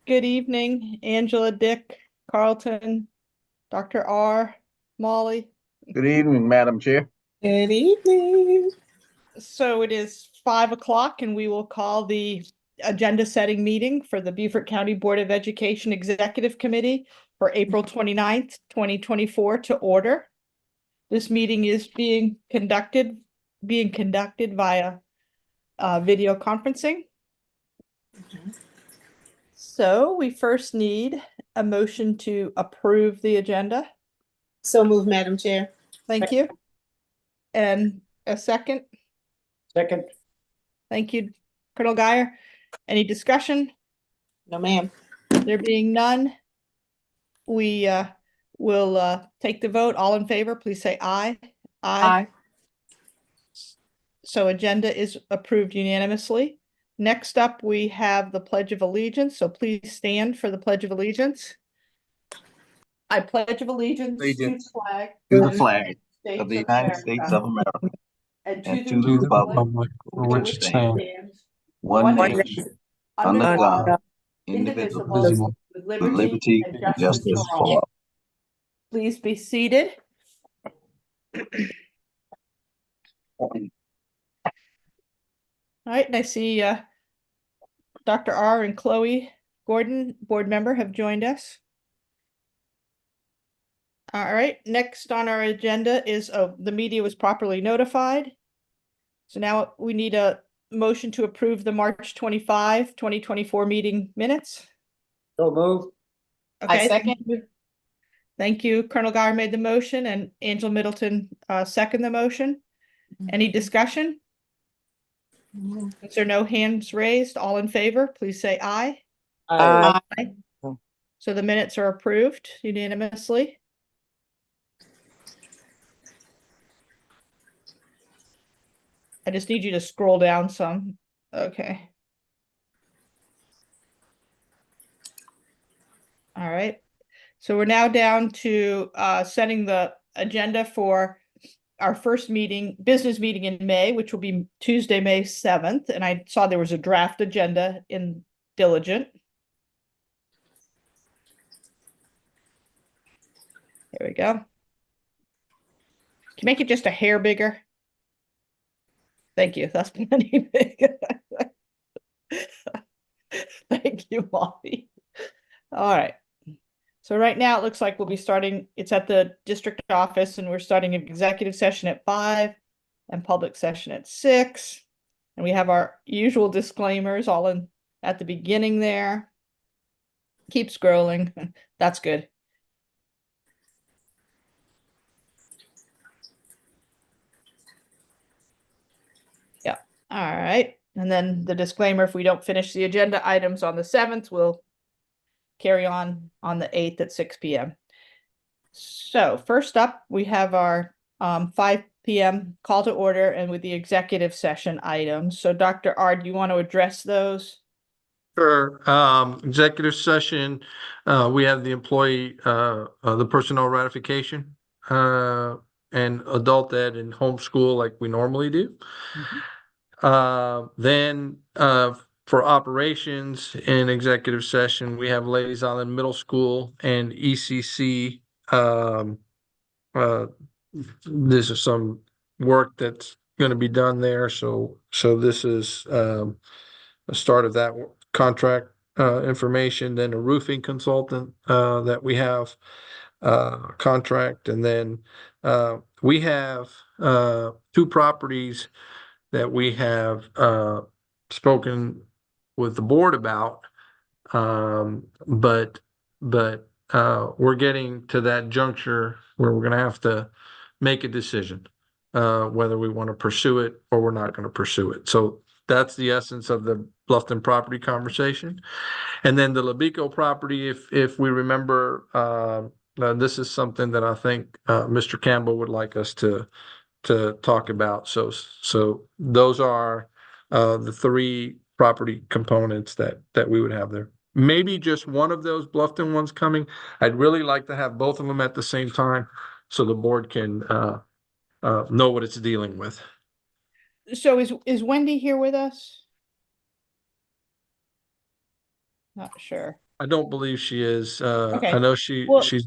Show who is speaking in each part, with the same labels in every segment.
Speaker 1: Good evening, Angela, Dick, Carlton, Dr. R, Molly.
Speaker 2: Good evening, Madam Chair.
Speaker 3: Good evening.
Speaker 1: So it is 5 o'clock and we will call the agenda setting meeting for the Beaufort County Board of Education Executive Committee for April 29th, 2024 to order. This meeting is being conducted via video conferencing. So we first need a motion to approve the agenda.
Speaker 3: So moved, Madam Chair.
Speaker 1: Thank you. And a second.
Speaker 2: Second.
Speaker 1: Thank you, Colonel Guyer. Any discussion?
Speaker 3: No, ma'am.
Speaker 1: There being none, we will take the vote. All in favor, please say aye. Aye. So agenda is approved unanimously. Next up, we have the Pledge of Allegiance. So please stand for the Pledge of Allegiance. I pledge of allegiance to
Speaker 2: the flag of the United States of America
Speaker 1: and
Speaker 2: and to the republic
Speaker 4: for which it stands,
Speaker 2: one nation, under God, indivisible,
Speaker 4: indivisible,
Speaker 1: with
Speaker 2: with liberty and justice for all.
Speaker 1: Please be seated. All right, and I see Dr. R and Chloe Gordon, board member, have joined us. All right, next on our agenda is the media was properly notified. So now we need a motion to approve the March 25, 2024 meeting minutes.
Speaker 2: So moved.
Speaker 1: Okay.
Speaker 3: I second.
Speaker 1: Thank you. Colonel Guyer made the motion and Angela Middleton second the motion. Any discussion? Is there no hands raised? All in favor, please say aye.
Speaker 3: Aye.
Speaker 1: So the minutes are approved unanimously. I just need you to scroll down some. Okay. All right. So we're now down to setting the agenda for our first meeting, business meeting in May, which will be Tuesday, May 7th. And I saw there was a draft agenda in Diligent. There we go. Can you make it just a hair bigger? Thank you. That's plenty big. Thank you, Molly. All right. So right now it looks like we'll be starting, it's at the district office and we're starting an executive session at 5 and public session at 6. And we have our usual disclaimers all in at the beginning there. Keep scrolling. That's good. Yeah. All right. And then the disclaimer, if we don't finish the agenda items on the 7th, we'll carry on the 8th at 6 p.m. So first up, we have our 5 p.m. call to order and with the executive session items. So Dr. R, do you want to address those?
Speaker 4: Sure. Executive session, we have the employee, the personnel ratification, and adult ed and homeschool like we normally do. Then for operations in executive session, we have Ladies Island Middle School and ECC. This is some work that's going to be done there. So this is a start of that contract information. Then a roofing consultant that we have contract, and then we have 2 properties that we have spoken with the board about, but we're getting to that juncture where we're going to have to make a decision whether we want to pursue it or we're not going to pursue it. So that's the essence of the Bluffton property conversation. And then the Labico property, if we remember, this is something that I think Mr. Campbell would like us to talk about. So those are the 3 property components that we would have there. Maybe just one of those Bluffton ones coming. I'd really like to have both of them at the same time so the board can know what it's dealing with.
Speaker 1: So is Wendy here with us? Not sure.
Speaker 4: I don't believe she is. I
Speaker 1: Okay.
Speaker 4: know
Speaker 1: Well-
Speaker 4: she's.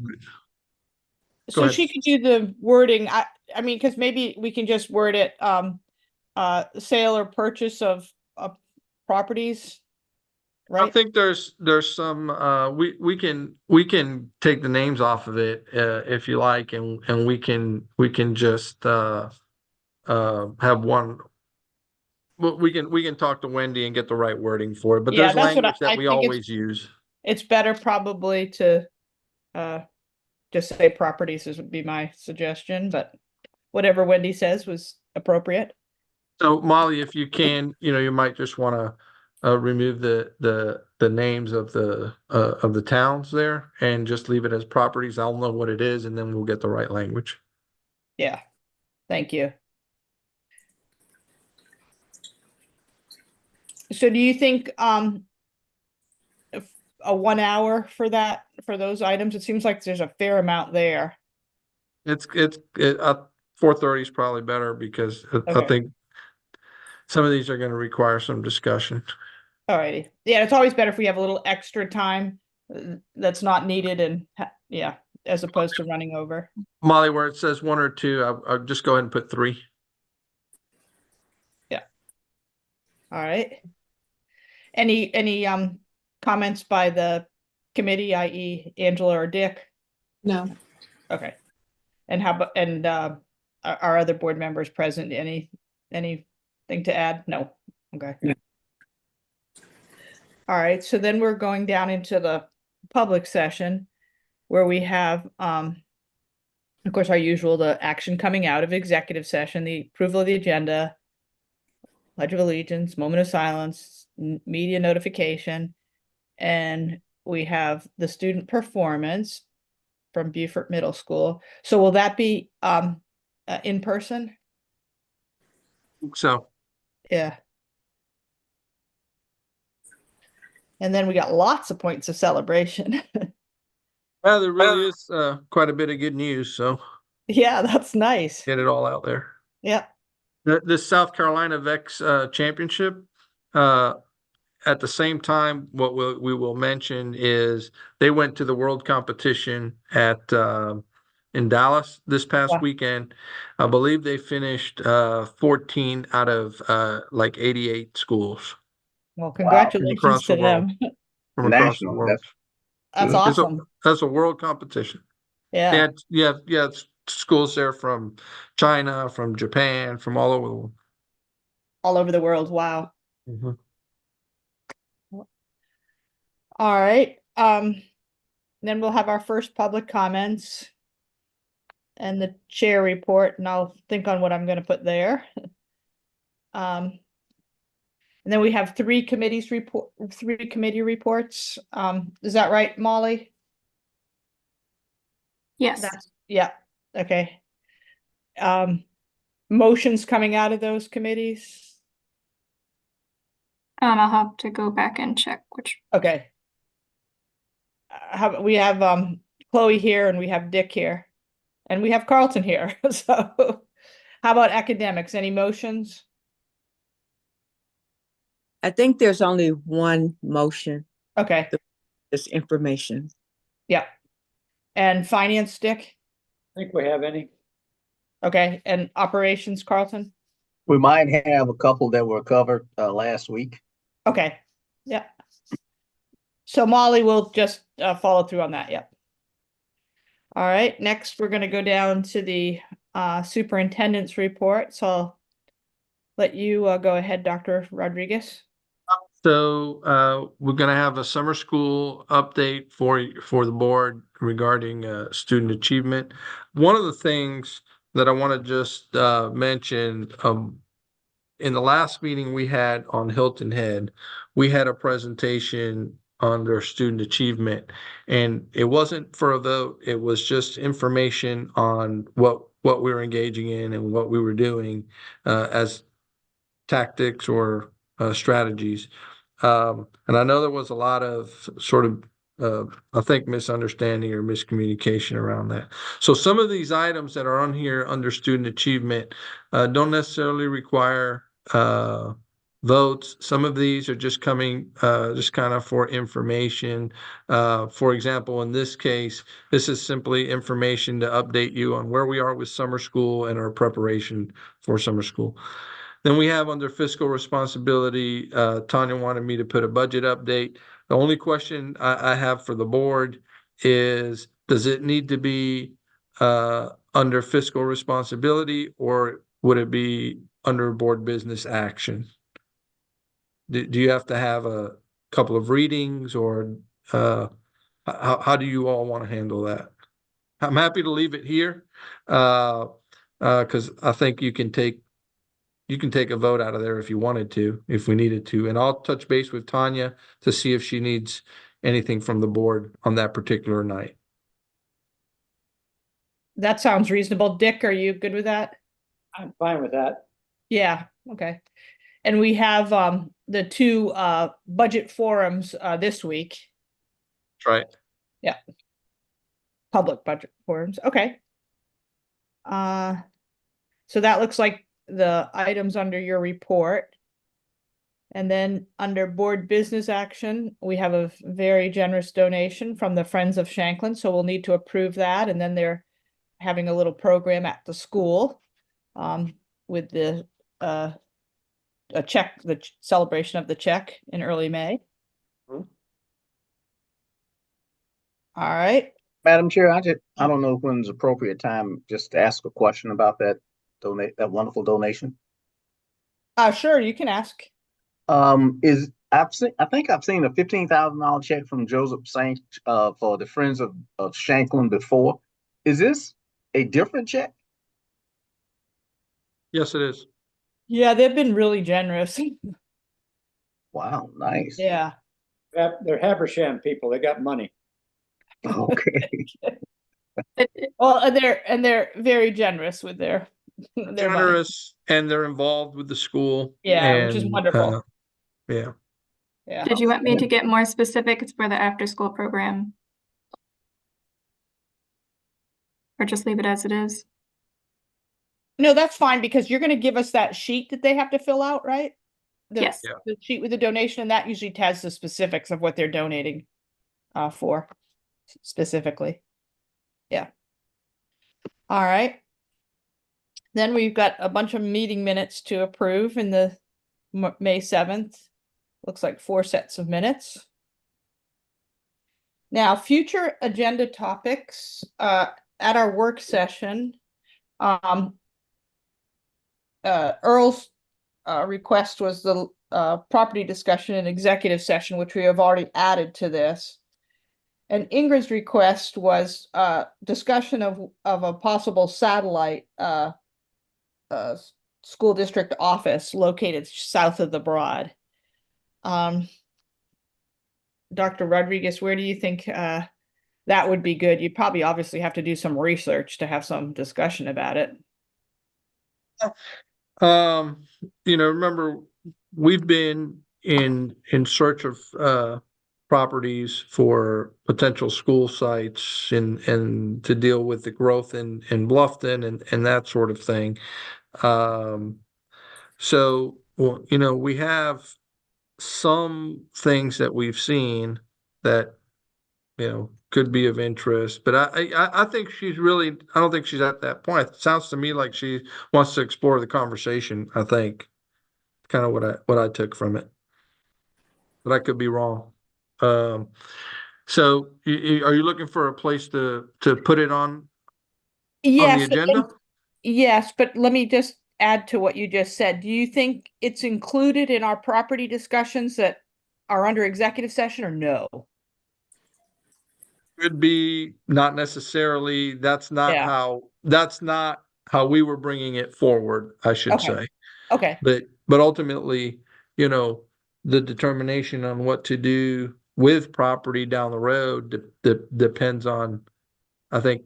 Speaker 1: So
Speaker 4: ahead.
Speaker 1: she could do the wording. I mean, because maybe we can just word it, sale or purchase of properties,
Speaker 4: I
Speaker 1: right?
Speaker 4: think there's some we can take the names off of it if you like, and we can just have one. Well, we can talk to Wendy and get the right wording for it. But
Speaker 1: Yeah,
Speaker 4: there's
Speaker 1: that's what
Speaker 4: language that
Speaker 1: I
Speaker 4: we
Speaker 1: think
Speaker 4: always use.
Speaker 1: it's better probably to uh just say properties would be my suggestion, but whatever Wendy says was appropriate.
Speaker 4: So Molly, if you can, you might just want to remove the names of the towns there and just leave it as properties. I'll know what it is, and then we'll get the right language.
Speaker 1: Yeah, thank you. So do you think if a 1 hour for that, for those items? It seems like there's a fair amount there.
Speaker 4: It's 4:30 is probably better because I
Speaker 1: Okay.
Speaker 4: think some of these are going to require some discussion.
Speaker 1: Alrighty. Yeah, it's always better if we have a little extra time that's not needed and yeah, as opposed to running over.
Speaker 4: Molly, where it says one or two, I'll just go ahead and put three.
Speaker 1: All right. Any comments by the committee, i.e. Angela or Dick?
Speaker 3: No.
Speaker 1: Okay. And how about, and our other board members present, anything to add? No. Okay.
Speaker 3: No.
Speaker 1: All right, so then we're going down into the public session where we have of course, our usual, the action coming out of executive session, the approval of the agenda, pledge of allegiance, moment of silence, media notification, and we have the student performance from Beaufort Middle School. So will that be in person?
Speaker 4: So
Speaker 1: Yeah. And then we got lots of points of celebration.
Speaker 4: there really is quite a bit of good news. So
Speaker 1: Yeah, that's nice.
Speaker 4: get it all out there.
Speaker 1: Yeah.
Speaker 4: The South Carolina VEX championship. At the same time, what we will mention is they went to the world competition at in Dallas this past
Speaker 1: Yeah.
Speaker 4: weekend. I believe they finished 14 out of like 88 schools
Speaker 1: Well,
Speaker 4: from
Speaker 1: congratulations
Speaker 4: across
Speaker 1: to
Speaker 4: the world.
Speaker 1: them.
Speaker 4: From across the
Speaker 2: National,
Speaker 4: world.
Speaker 1: That's awesome.
Speaker 4: That's a world competition.
Speaker 1: Yeah.
Speaker 4: Yeah, schools there from China, from Japan, from all over the world.
Speaker 1: All over the world. Wow.
Speaker 4: Mhm.
Speaker 1: All right. Then we'll have our first public comments and the chair report, and I'll think on what I'm going to put there. And then we have three committee reports. Is that right, Molly?
Speaker 5: Yes,
Speaker 1: Yeah. Okay. Motions coming out of those committees?
Speaker 5: I'll have to go back and check which.
Speaker 1: Okay. We have Chloe here and we have Dick here and we have Carlton here. So how about academics? Any motions?
Speaker 6: I think there's only one motion,
Speaker 1: Okay.
Speaker 6: this information.
Speaker 1: Yeah. And finance, Dick?
Speaker 7: I think we have any.
Speaker 1: Okay. And operations, Carlton?
Speaker 2: We might have a couple that were covered last week.
Speaker 1: Okay. Yeah. So Molly will just follow through on that. Yep. All right. Next, we're going to go down to the superintendent's report. So I'll let you go ahead, Dr. Rodriguez.
Speaker 4: So we're going to have a summer school update for the board regarding student achievement. One of the things that I want to just mention, in the last meeting we had on Hilton Head, we had a presentation on their student achievement, and it wasn't for a vote. It was just information on what we were engaging in and what we were doing as tactics or strategies. And I know there was a lot of sort of, I think, misunderstanding or miscommunication around that. So some of these items that are on here under student achievement don't necessarily require votes. Some of these are just coming, just kind of for information. For example, in this case, this is simply information to update you on where we are with summer school and our preparation for summer school. Then we have under fiscal responsibility, Tanya wanted me to put a budget update. The only question I have for the board is, does it need to be under fiscal responsibility, or would it be under board business action? Do you have to have a couple of readings, or how do you all want to handle that? I'm happy to leave it here, because I think you can take a vote out of there if you wanted to, if we needed to. And I'll touch base with Tanya to see if she needs anything from the board on that particular night.
Speaker 1: That sounds reasonable. Dick, are you good with that?
Speaker 7: I'm fine with that.
Speaker 1: Yeah, okay. And we have the two budget forums this week,
Speaker 4: That's right.
Speaker 1: public budget forums. Okay. So that looks like the items under your report. And then under board business action, we have a very generous donation from the Friends of Shanklin, so we'll need to approve that. And then they're having a little program at the school with the celebration of the check in early May.
Speaker 7: Mhm.
Speaker 1: All right.
Speaker 2: Madam Chair, I don't know when's appropriate time just to ask a question about that wonderful donation.
Speaker 1: Sure, you can ask.
Speaker 2: I think I've seen a $15,000 check from Joseph Saint for the Friends of Shanklin before. Is this a different check?
Speaker 4: Yes, it is.
Speaker 1: Yeah, they've been really generous.
Speaker 2: Wow, nice.
Speaker 1: Yeah.
Speaker 7: They're Habersham people. They got money.
Speaker 2: Okay.
Speaker 1: Well, and they're very generous with their money.
Speaker 4: Generous, and they're involved with the school.
Speaker 1: Yeah, which is
Speaker 4: and,
Speaker 1: wonderful.
Speaker 4: Yeah.
Speaker 1: Yeah.
Speaker 5: Did you want me to get more specific? It's for the after-school program. Or just leave it as it is?
Speaker 1: No, that's fine, because you're going to give us that sheet that they have to fill out, right?
Speaker 5: Yes.
Speaker 4: Yeah.
Speaker 1: The sheet with the donation, and that usually has the specifics of what they're donating for specifically. Yeah. All right. Then we've got a bunch of meeting minutes to approve in the May 7th. Looks like 4 sets of minutes. Now, future agenda topics at our work session. Earl's request was the property discussion in executive session, which we have already added to this. And Ingrid's request was discussion of a possible satellite school district office located south of the Broad. Dr. Rodriguez, where do you think that would be good? You'd probably obviously have to do some research to have some discussion about it.
Speaker 4: Remember, we've been in search of properties for potential school sites and to deal with the growth in Bluffton and that sort of thing. So, well, we have some things that we've seen that could be of interest, but I think I don't think she's at that point. It sounds to me like she wants to explore the conversation. I think kind of what I took from it, but I could be wrong. So are you looking for a place to put it on the
Speaker 1: Yes,
Speaker 4: agenda?
Speaker 1: yes, but let me just add to what you just said. Do you think it's included in our property discussions that are under executive session, or no?
Speaker 4: Could be, not necessarily. That's not how we were bringing it forward, I should
Speaker 1: Okay.
Speaker 4: say.
Speaker 1: Okay.
Speaker 4: But ultimately, the determination on what to do with property down the road depends on, I think,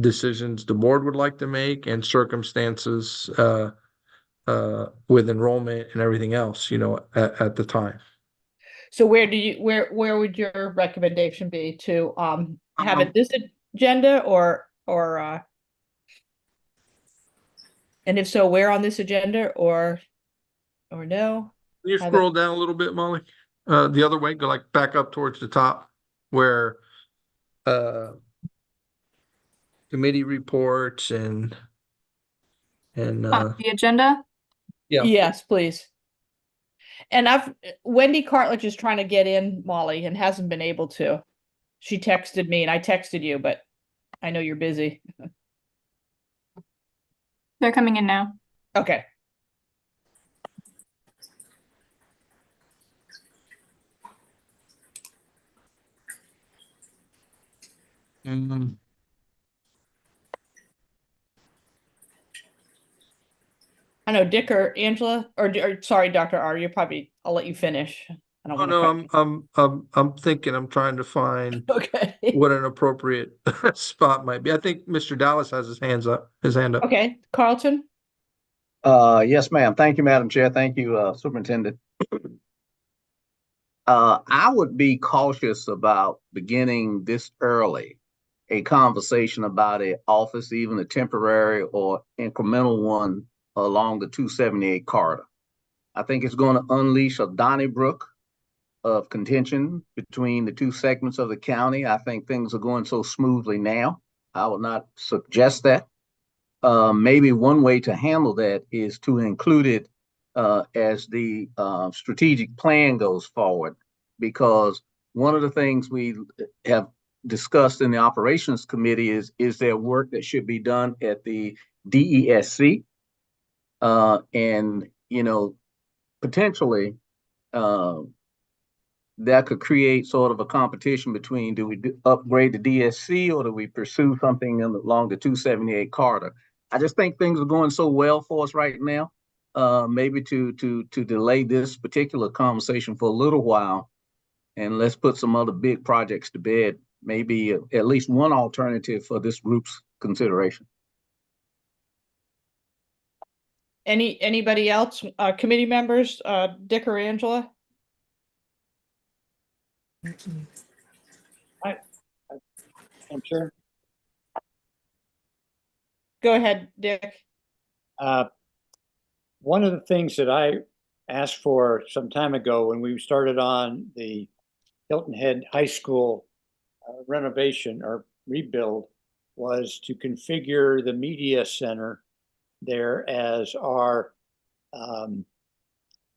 Speaker 4: decisions the board would like to make and circumstances with enrollment and everything else, at the time.
Speaker 1: So where would your recommendation be to have it this agenda or and if so, where on this agenda, or or no?
Speaker 4: Can you
Speaker 1: Have
Speaker 4: scroll down a little bit, Molly? The other way, go like back up towards the top where uh committee reports and
Speaker 5: The agenda?
Speaker 4: yeah.
Speaker 1: Yes, please. And Wendy Cartledge is trying to get in, Molly, and hasn't been able to. She texted me and I texted you, but I know you're busy.
Speaker 5: They're coming in now.
Speaker 1: Okay.
Speaker 4: Mm,
Speaker 1: I know Dick or Angela, or sorry, Dr. R, I'll let you finish. I don't
Speaker 4: oh
Speaker 1: want to
Speaker 4: no, I'm thinking, I'm trying to find
Speaker 1: Okay.
Speaker 4: what an appropriate spot might be. I think Mr. Dallas has his hand up.
Speaker 1: Okay, Carlton?
Speaker 2: Yes, ma'am. Thank you, Madam Chair. Thank you, Superintendent. I would be cautious about beginning this early a conversation about a office, even a temporary or incremental one along the 278 corridor. I think it's going to unleash a Donnybrook of contention between the two segments of the county. I think things are going so smoothly now. I would not suggest that. Maybe one way to handle that is to include it as the strategic plan goes forward, because one of the things we have discussed in the operations committee is there work that should be done at the DESC, and potentially that could create sort of a competition between, do we upgrade the DSC or do we pursue something along the 278 corridor? I just think things are going so well for us right now. Maybe to delay this particular conversation for a little while, and let's put some other big projects to bed. Maybe at least one alternative for this group's consideration.
Speaker 1: Anybody else, committee members, Dick or Angela?
Speaker 7: I'm sure.
Speaker 1: Go ahead, Dick.
Speaker 7: One of the things that I asked for some time ago when we started on the Hilton Head High School renovation or rebuild was to configure the media center there as our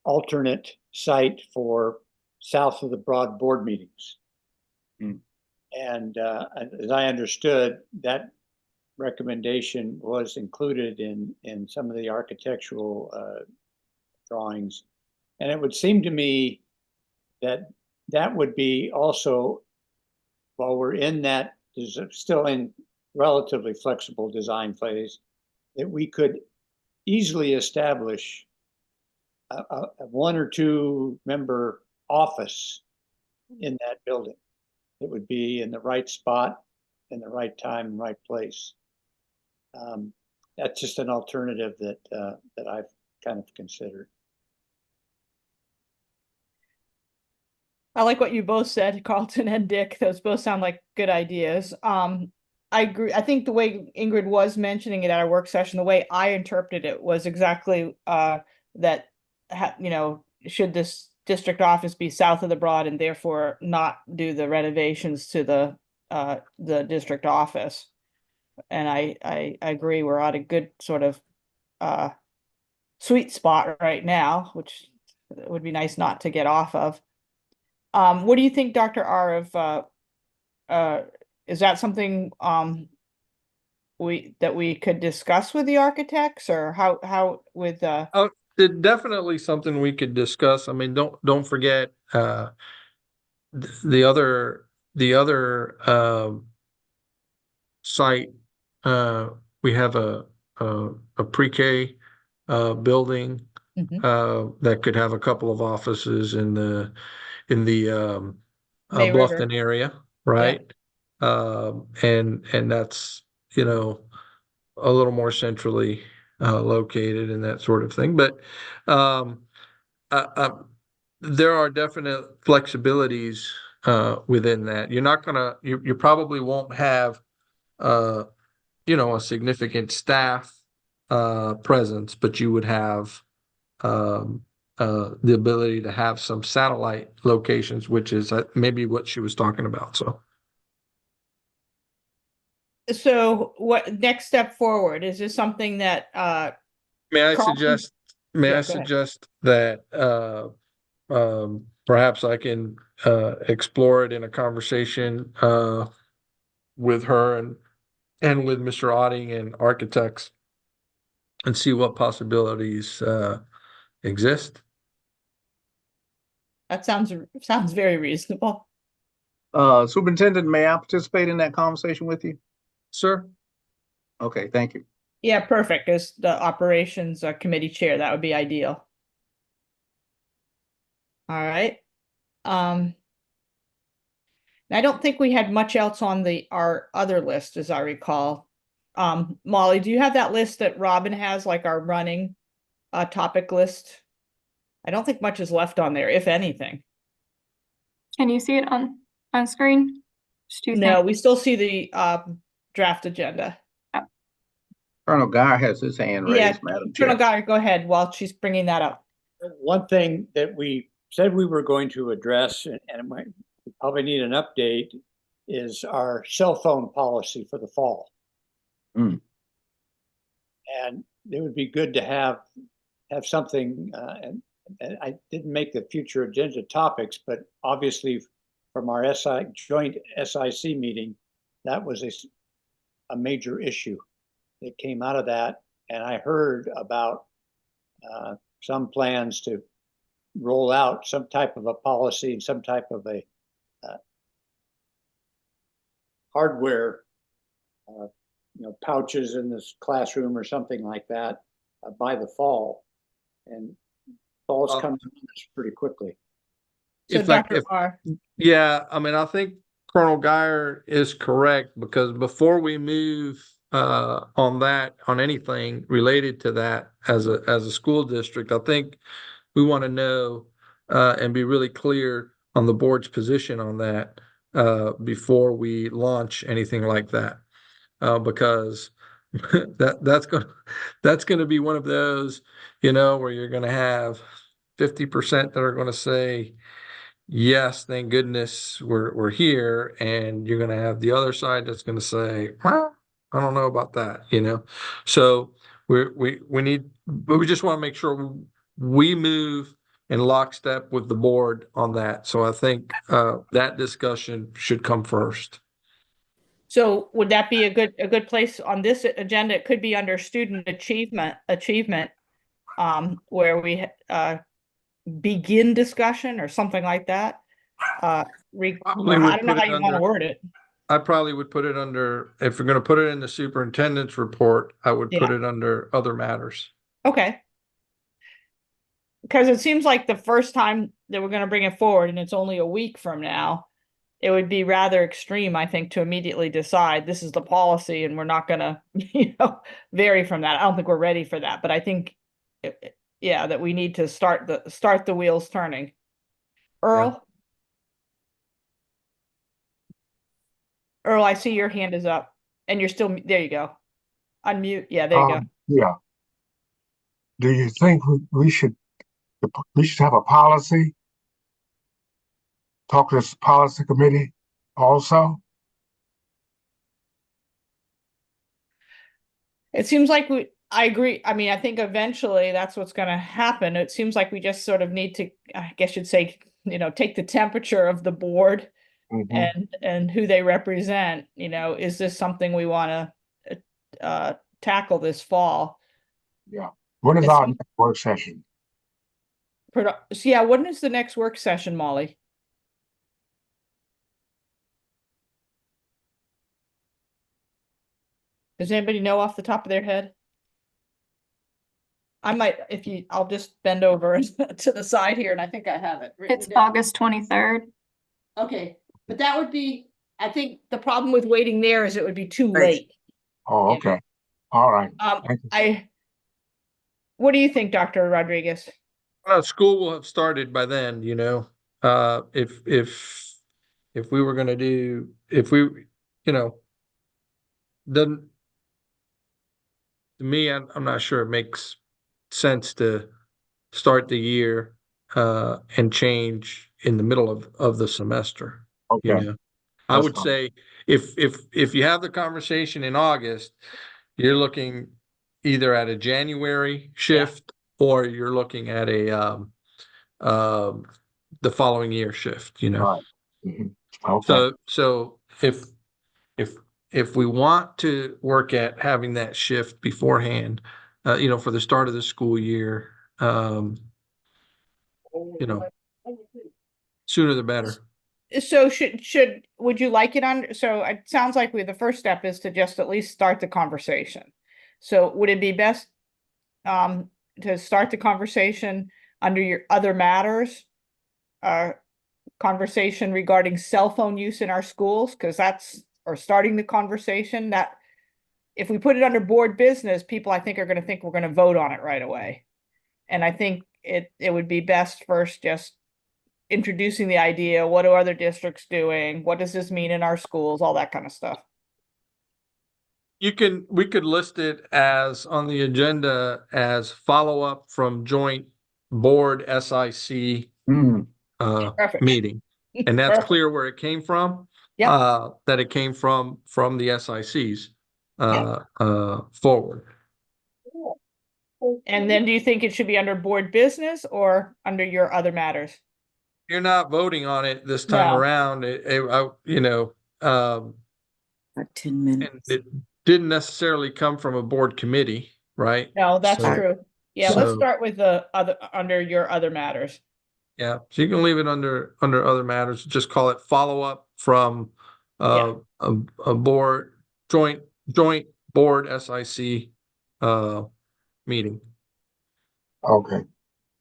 Speaker 7: alternate site for south of the Broad board meetings.
Speaker 2: Mm.
Speaker 7: And as I understood, that recommendation was included in some of the architectural drawings. And it would seem to me that that would be also, while we're in that, still in relatively flexible design phase, that we could easily establish a 1 or 2 member office in that building. It would be in the right spot, in the right time, and right place. That's just an alternative that I've kind of considered.
Speaker 1: I like what you both said, Carlton and Dick. Those both sound like good ideas. I agree. I think the way Ingrid was mentioning it at our work session, the way I interpreted it was exactly that, should this district office be south of the Broad and therefore not do the renovations to the district office. And I agree, we're at a good sort of sweet spot right now, which would be nice not to get off of. What do you think, Dr. R, of is that something we could discuss with the architects, or how with
Speaker 4: Definitely something we could discuss. I mean, don't forget the other site. We have a pre-K building that could have a couple of offices in the
Speaker 1: May River.
Speaker 4: Bluffton area, right? And that's a little more centrally located and that sort of thing. But there are definite flexibilities within that. You probably won't have a significant staff presence, but you would have the ability to have some satellite locations, which is maybe what she was talking about.
Speaker 1: So what next step forward? Is this something that
Speaker 4: May I
Speaker 1: Carlton-
Speaker 4: suggest, may
Speaker 1: Yeah,
Speaker 4: I
Speaker 1: go ahead.
Speaker 4: suggest that perhaps I can explore it in a conversation with her and with Mr. Otting and architects and see what possibilities exist?
Speaker 1: that sounds very reasonable.
Speaker 2: Superintendent, may I participate in that conversation with you?
Speaker 4: Sir?
Speaker 2: Okay, thank you.
Speaker 1: Yeah, perfect. As the operations committee chair, that would be ideal. All right. I don't think we had much else on our other list, as I recall. Molly, do you have that list that Robin has, like our running topic list? I don't think much is left on there, if anything.
Speaker 5: Can you see it on screen? Just two
Speaker 1: No,
Speaker 5: things.
Speaker 1: we still see the draft agenda.
Speaker 2: Colonel Guy has his hand
Speaker 1: Yeah,
Speaker 2: raised, Madam
Speaker 1: Colonel
Speaker 2: Chair.
Speaker 1: Guy, go ahead while she's bringing that up.
Speaker 7: One thing that we said we were going to address, and we probably need an update, is our cell phone policy for the fall.
Speaker 2: Mm.
Speaker 7: And it would be good to have something, and I didn't make the future agenda topics, but obviously from our joint SIC meeting, that was a major issue that came out of that. And I heard about some plans to roll out some type of a policy and some type of a hardware, pouches in this classroom or something like that by the fall. And fall's coming on us pretty quickly.
Speaker 1: So Dr. R.
Speaker 4: Yeah, I mean, I think Colonel Geyer is correct, because before we move on anything related to that as a school district, I think we want to know and be really clear on the board's position on that before we launch anything like that, because that's going to be one of those, where you're going to have 50% that are going to say, yes, thank goodness we're here, and you're going to have the other side that's going to say, well, I don't know about that, So we need, but we just want to make sure we move in lockstep with the board on that. So I think that discussion should come first.
Speaker 1: So would that be a good place on this agenda? It could be under student achievement, where we begin discussion or something like that. I don't know how you want to word it.
Speaker 4: I probably would put it under, if we're going to put it in the superintendent's report, I would put it under other matters.
Speaker 1: Okay. Because it seems like the first time that we're going to bring it forward, and it's only a week from now, it would be rather extreme, I think, to immediately decide this is the policy and we're not going to, vary from that. I don't think we're ready for that, but I think, that we need to start the wheels turning. Earl? Yeah. Earl, I see your hand is up and you're still, there you go. Unmute. Yeah, there you go.
Speaker 8: Yeah. Do you think we should have a policy? Talk to this policy committee also?
Speaker 1: It seems like I agree. I mean, I think eventually that's what's going to happen. It seems like we just sort of need to, I guess you'd say, take the temperature of the board and who they represent. Is this something we want to tackle this fall?
Speaker 8: Yeah. When is our next work session?
Speaker 1: Yeah, when is the next work session, Molly? Does anybody know off the top of their head? I might, I'll just bend over to the side here, and I think I have it written
Speaker 5: It's
Speaker 1: down.
Speaker 5: August 23rd.
Speaker 1: Okay, but that would be, I think the problem with waiting there is it would be too late.
Speaker 8: Oh, okay. All right.
Speaker 1: What do you think, Dr. Rodriguez?
Speaker 4: School will have started by then, if we were going to do, doesn't, to me, I'm not sure it makes sense to start the year and change in the middle of the semester. You
Speaker 8: Okay,
Speaker 4: know, I
Speaker 8: that's
Speaker 4: would
Speaker 8: fine.
Speaker 4: say if you have the conversation in August, you're looking either at a January shift or you're looking at a the following year shift, you know.
Speaker 8: Right. Mhm. Okay,
Speaker 4: So if we want to work at having that shift beforehand, you know, for the start of the school year, you know, sooner the better.
Speaker 1: So would you like it on, so it sounds like the first step is to just at least start the conversation. So would it be best to start the conversation under your other matters? Conversation regarding cell phone use in our schools, because or starting the conversation that if we put it under board business, people I think are going to think we're going to vote on it right away. And I think it would be best first just introducing the idea, what are other districts doing? What does this mean in our schools? All that kind of stuff.
Speaker 4: We could list it as on the agenda as follow-up from joint board SIC
Speaker 2: Mm,
Speaker 1: Perfect.
Speaker 4: meeting. And that's
Speaker 1: Perfect.
Speaker 4: clear where it came from.
Speaker 1: Yep.
Speaker 4: That it came from the SICs forward.
Speaker 1: And then do you think it should be under board business or under your other matters?
Speaker 4: You're not voting on it this time
Speaker 1: No.
Speaker 4: around. You know,
Speaker 6: About 10
Speaker 4: and
Speaker 6: minutes.
Speaker 4: it didn't necessarily come from a board committee, right?
Speaker 1: No, that's
Speaker 4: So-
Speaker 1: true. Yeah, let's
Speaker 4: so-
Speaker 1: start with the other, under your other matters.
Speaker 4: Yeah, so you can leave it under other matters, just call it follow-up from
Speaker 1: Yeah.
Speaker 4: a board, joint board SIC meeting.
Speaker 8: okay.
Speaker 1: That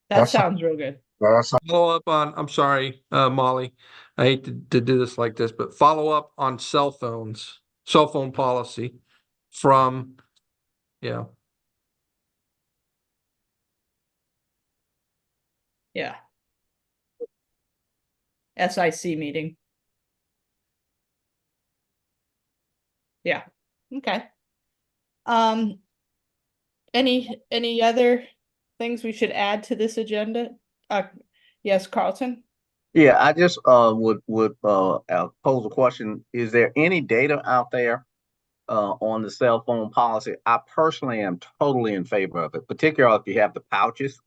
Speaker 8: That's-
Speaker 1: sounds real good.
Speaker 8: That's,
Speaker 4: Follow up on, I'm sorry, Molly, I hate to do this like this, but follow up on cell phone policy from, yeah,
Speaker 1: Yeah. SIC meeting. Yeah, okay. Any other things we should add to this agenda? Yes, Carlton?
Speaker 2: yeah, I just would pose a question. Is there any data out there on the cell phone policy? I personally am totally in favor of it, particularly if you have the pouches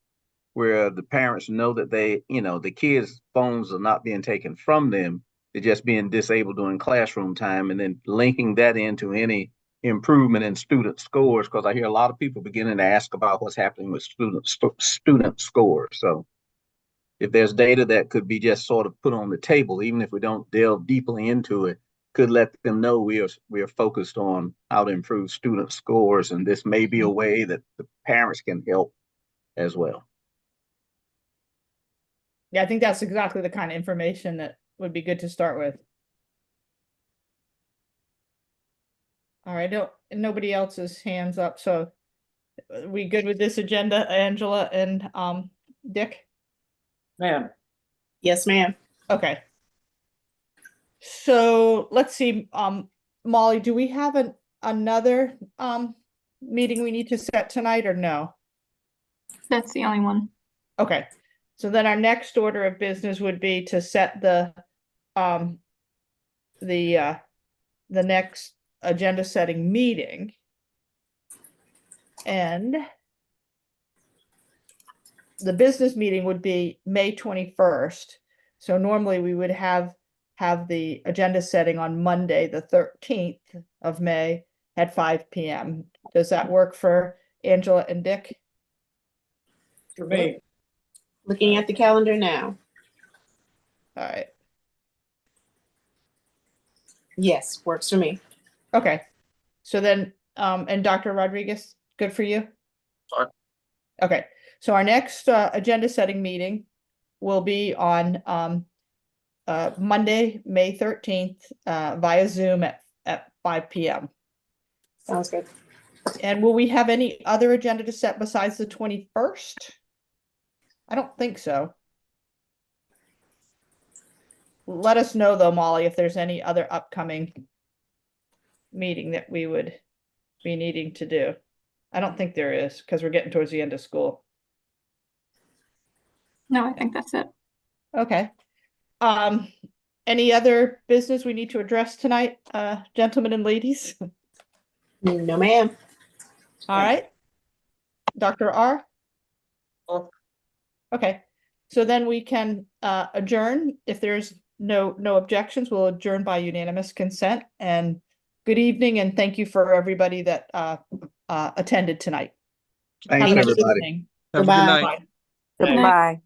Speaker 2: where the parents know that the kids' phones are not being taken from them. They're just being disabled during classroom time, and then linking that into any improvement in student scores, because I hear a lot of people beginning to ask about what's happening with student scores. So if there's data that could be just sort of put on the table, even if we don't delve deeply into it, could let them know we are focused on how to improve student scores, and this may be a way that the parents can help as well.
Speaker 1: Yeah, I think that's exactly the kind of information that would be good to start with. All right, nobody else's hands up, so we good with this agenda, Angela and Dick?
Speaker 7: Ma'am,
Speaker 3: Yes, ma'am.
Speaker 1: Okay. So let's see, Molly, do we have another meeting we need to set tonight or no?
Speaker 5: That's the only one.
Speaker 1: Okay, so then our next order of business would be to set the next agenda setting meeting. And the business meeting would be May 21st. So normally we would have the agenda setting on Monday, the 13th of May at 5 p.m. Does that work for Angela and Dick?
Speaker 7: for me,
Speaker 3: Looking at the calendar now.
Speaker 1: All right,
Speaker 3: Yes, works for me.
Speaker 1: okay. So then, and Dr. Rodriguez, good for you?
Speaker 4: Fine.
Speaker 1: Okay, so our next agenda setting meeting will be on Monday, May 13th, via Zoom at 5 p.m.
Speaker 3: Sounds good.
Speaker 1: And will we have any other agenda to set besides the 21st? I don't think so. Let us know though, Molly, if there's any other upcoming meeting that we would be needing to do. I don't think there is, because we're getting towards the end of school.
Speaker 5: No, I think that's it.
Speaker 1: Okay. Any other business we need to address tonight, gentlemen and ladies?
Speaker 3: No, ma'am.
Speaker 1: All right. Dr. R? Okay, so then we can adjourn. If there's no objections, we'll adjourn by unanimous consent. And good evening, and thank you for everybody that attended tonight.
Speaker 2: Thanks,
Speaker 1: Have a nice
Speaker 2: everybody.
Speaker 1: evening.
Speaker 4: Have a good
Speaker 3: Goodbye.
Speaker 4: night.
Speaker 1: Bye.
Speaker 6: Goodbye.